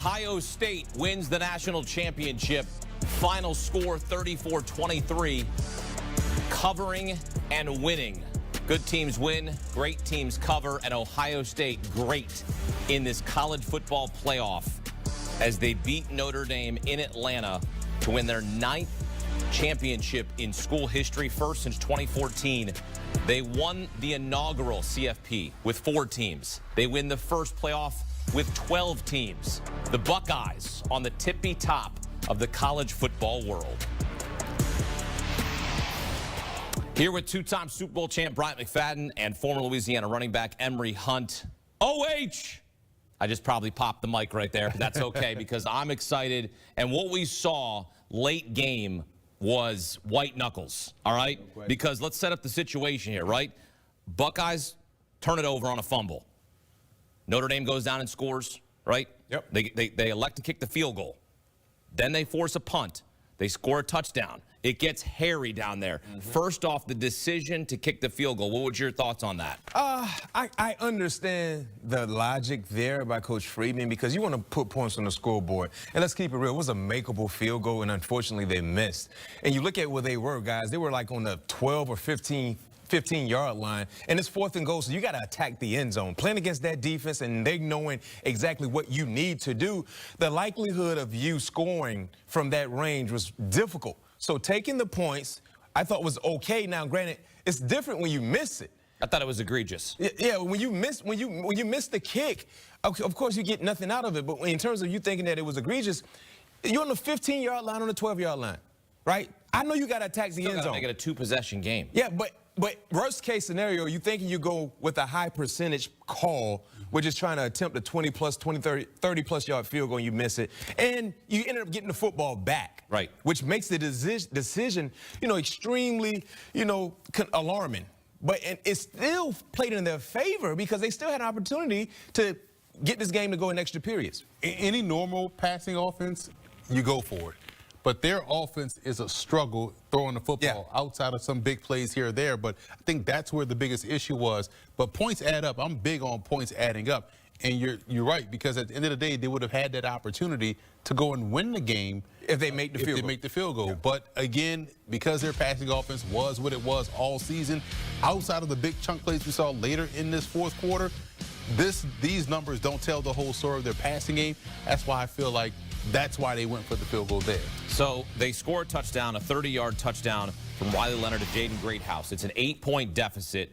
Ohio State wins the national championship. Final score 34-23. Covering and winning. Good teams win, great teams cover, and Ohio State great in this college football playoff as they beat Notre Dame in Atlanta to win their 9th championship in school history, first since 2014. They won the inaugural CFP with 4 teams. They win the first playoff with 12 teams. The Buckeyes on the tippy top of the college football world. Here with 2-time Super Bowl champ Bryant McFadden and former Louisiana running back Emory Hunt. OH! I just probably popped the mic right there. That's okay because I'm excited. And what we saw late game was white knuckles, all right? Because let's set up the situation here, right? Buckeyes turn it over on a fumble. Notre Dame goes down and scores, right? Yep. They elect to kick the field goal. Then they force a punt. They score a touchdown. It gets hairy down there. First off, the decision to kick the field goal. What was your thoughts on that? I understand the logic there by Coach Friedman because you want to put points on the scoreboard. And let's keep it real. It was a makeable field goal, and unfortunately they missed. And you look at where they were, guys. They were like on the 12 or 15-yard line, and it's 4th and goal, so you got to attack the end zone. Playing against that defense and they knowing exactly what you need to do, the likelihood of you scoring from that range was difficult. So taking the points, I thought was okay. Now, granted, it's different when you miss it. I thought it was egregious. Yeah, when you miss the kick, of course you get nothing out of it. But in terms of you thinking that it was egregious, you're on the 15-yard line, on the 12-yard line, right? I know you got to attack the end zone. Make it a 2-possession game. Yeah, but worst case scenario, you thinking you go with a high percentage call, which is trying to attempt a 30-plus yard field goal and you miss it, and you ended up getting the football back. Right. Which makes the decision, extremely, alarming. But it still played in their favor because they still had an opportunity to get this game to go in extra periods. Any normal passing offense, you go for it. But their offense is a struggle throwing the football outside of some big plays here or there. But I think that's where the biggest issue was. But points add up. I'm big on points adding up. And you're right, because at the end of the day, they would have had that opportunity to go and win the game if they make the field goal. Yeah. But again, because their passing offense was what it was all season, outside of the big chunk plays we saw later in this 4th quarter, these numbers don't tell the whole story of their passing game. That's why I feel like that's why they went for the field goal there. So they score a touchdown, a 30-yard touchdown from Wiley Leonard to Jaden Greathouse. It's an 8-point deficit,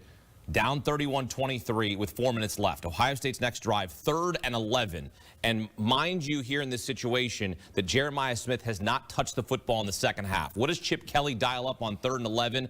down 31-23 with 4 minutes left. Ohio State's next drive, 3rd and 11. And mind you here in this situation that Jeremiah Smith has not touched the football in the second half. What does Chip Kelly dial up on 3rd and 11?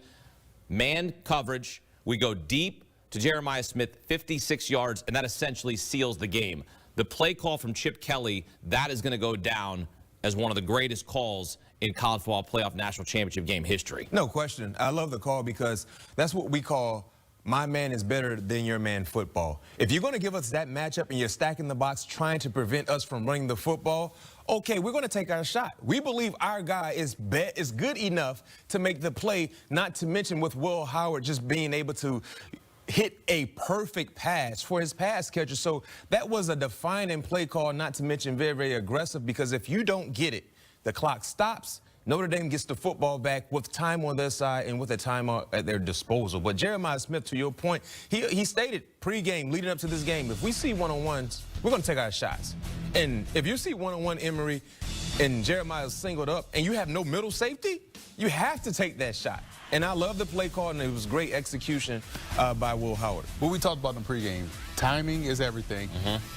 Man coverage. We go deep to Jeremiah Smith, 56 yards, and that essentially seals the game. The play call from Chip Kelly, that is going to go down as one of the greatest calls in college football playoff national championship game history. No question. I love the call because that's what we call my man is better than your man football. If you're going to give us that matchup and you're stacking the box trying to prevent us from running the football, okay, we're going to take our shot. We believe our guy is good enough to make the play, not to mention with Will Howard just being able to hit a perfect pass for his pass catcher. So that was a defining play call, not to mention very, very aggressive, because if you don't get it, the clock stops. Notre Dame gets the football back with time on their side and with a timeout at their disposal. But Jeremiah Smith, to your point, he stated pregame, leading up to this game, if we see one-on-ones, we're going to take our shots. And if you see one-on-one Emory and Jeremiah singled up and you have no middle safety, you have to take that shot. And I love the play call, and it was great execution by Will Howard. What we talked about in pregame, timing is everything,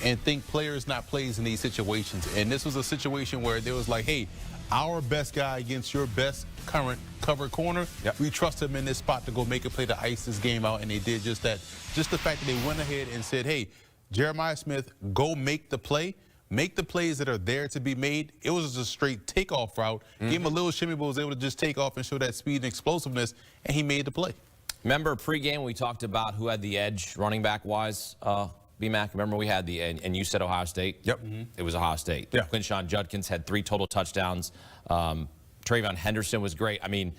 and think players, not plays in these situations. And this was a situation where there was like, hey, our best guy against your best current cover corner, we trust him in this spot to go make a play to ice this game out, and they did just that. Just the fact that they went ahead and said, hey, Jeremiah Smith, go make the play. Make the plays that are there to be made. It was just a straight takeoff route. Gave him a little shimmy, but was able to just take off and show that speed and explosiveness, and he made the play. Remember pregame we talked about who had the edge running back-wise? B-Mac, remember we had the edge, and you said Ohio State? Yep. It was Ohio State. Yeah. Quinshon Judkins had 3 total touchdowns. Trayvon Henderson was great. I mean,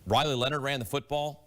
Riley Leonard ran the football,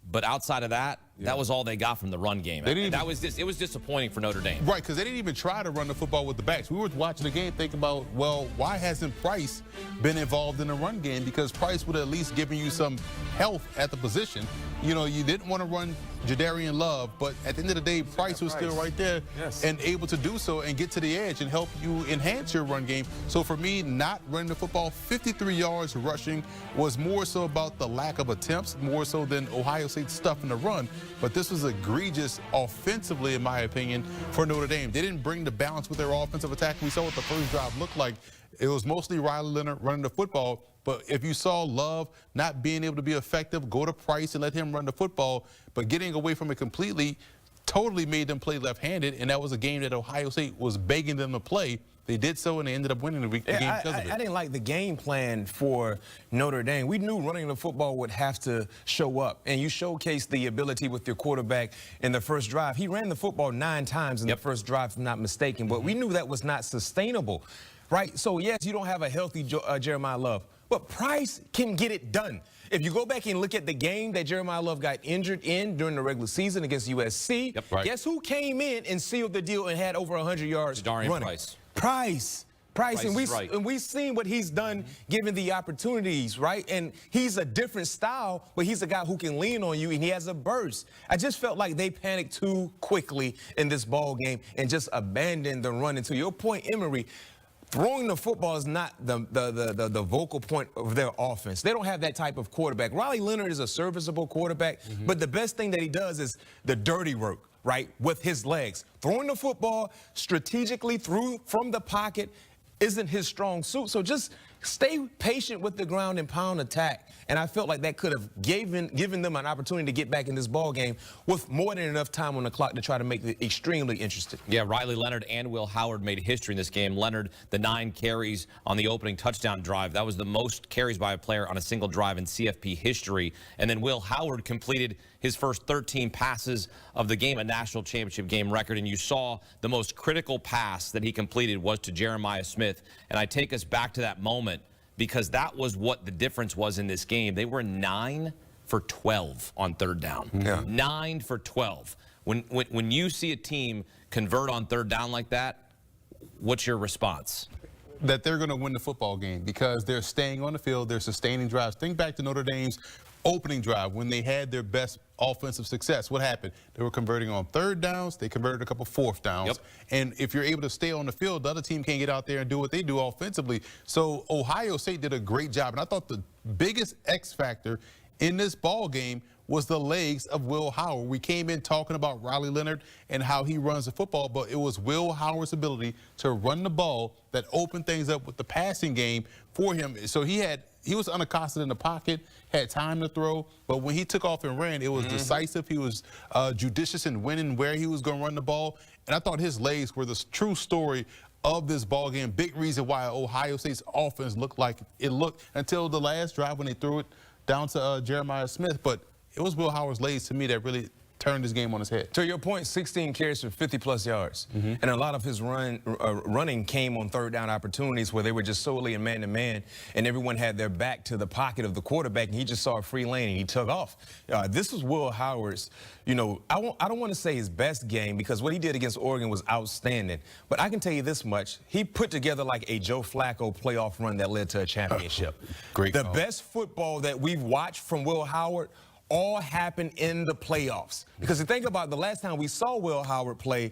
but outside of that, that was all they got from the run game. They didn't It was disappointing for Notre Dame. Right, because they didn't even try to run the football with the backs. We were watching the game thinking about, well, why hasn't Price been involved in the run game? Because Price would at least given you some health at the position. You know, you didn't want to run Jadarian Love, but at the end of the day, Price was still right there and able to do so and get to the edge and help you enhance your run game. So for me, not running the football, 53 yards rushing was more so about the lack of attempts, more so than Ohio State stuff in the run. But this was egregious offensively, in my opinion, for Notre Dame. They didn't bring the balance with their offensive attack. We saw what the first drive looked like. It was mostly Riley Leonard running the football. But if you saw Love not being able to be effective, go to Price and let him run the football, but getting away from it completely totally made them play left-handed, and that was a game that Ohio State was begging them to play. They did so, and they ended up winning the game because of it. I didn't like the game plan for Notre Dame. We knew running the football would have to show up, and you showcased the ability with your quarterback in the first drive. He ran the football 9 times in the first drive, if I'm not mistaken, but we knew that was not sustainable, right? So, yes, you don't have a healthy Jeremiah Love, but Price can get it done. If you go back and look at the game that Jeremiah Love got injured in during the regular season against USC, guess who came in and sealed the deal and had over 100 yards running? Price. And we've seen what he's done given the opportunities, right? And he's a different style, but he's a guy who can lean on you, and he has a burst. I just felt like they panicked too quickly in this ball game and just abandoned the run. And to your point, Emory, throwing the football is not the vocal point of their offense. They don't have that type of quarterback. Riley Leonard is a serviceable quarterback, but the best thing that he does is the dirty work, right, with his legs. Throwing the football strategically through from the pocket isn't his strong suit. So just stay patient with the ground and pound attack. And I felt like that could have given them an opportunity to get back in this ball game with more than enough time on the clock to try to make it extremely interesting. Yeah, Riley Leonard and Will Howard made history in this game. Leonard, the 9 carries on the opening touchdown drive. That was the most carries by a player on a single drive in CFP history. And then Will Howard completed his first 13 passes of the game, a national championship game record. And you saw the most critical pass that he completed was to Jeremiah Smith. And I take us back to that moment, because that was what the difference was in this game. They were 9 for 12 on third down. 9 for 12. When you see a team convert on third down like that, what's your response? That they're going to win the football game because they're staying on the field, they're sustaining drives. Think back to Notre Dame's opening drive when they had their best offensive success. What happened? They were converting on third downs. They converted a couple fourth downs. And if you're able to stay on the field, the other team can't get out there and do what they do offensively. So Ohio State did a great job. And I thought the biggest X factor in this ball game was the legs of Will Howard. We came in talking about Riley Leonard and how he runs the football, but it was Will Howard's ability to run the ball that opened things up with the passing game for him. So he was unaccosted in the pocket, had time to throw, but when he took off and ran, it was decisive. He was judicious in winning where he was going to run the ball. And I thought his legs were the true story of this ball game. Big reason why Ohio State's offense looked like it looked until the last drive when they threw it down to Jeremiah Smith. But it was Will Howard's legs to me that really turned this game on his head. To your point, 16 carries for 50-plus yards. And a lot of his running came on third down opportunities where they were just solely in man-to-man, and everyone had their back to the pocket of the quarterback, and he just saw a free lane, and he took off. This was Will Howard's, I don't want to say his best game because what he did against Oregon was outstanding, but I can tell you this much. He put together like a Joe Flacco playoff run that led to a championship. Great The call. best football that we've watched from Will Howard all happened in the playoffs. Because you think about the last time we saw Will Howard play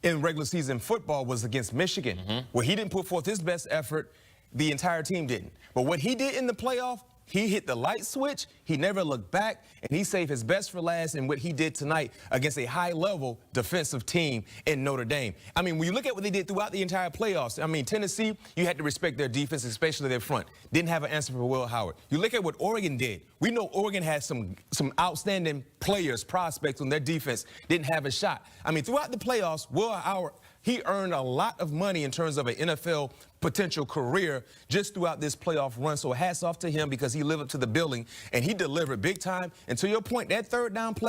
in regular season football was against Michigan, where he didn't put forth his best effort. The entire team didn't. But what he did in the playoff, he hit the light switch, he never looked back, and he saved his best for last in what he did tonight against a high-level defensive team in Notre Dame. I mean, when you look at what they did throughout the entire playoffs, I mean, Tennessee, you had to respect their defense, especially their front. Didn't have an answer for Will Howard. You look at what Oregon did. We know Oregon had some outstanding players, prospects on their defense, didn't have a shot. I mean, throughout the playoffs, Will Howard, he earned a lot of money in terms of an NFL potential career just throughout this playoff run. So hats off to him because he lived up to the billing and he delivered big time. And to your point, that third down play,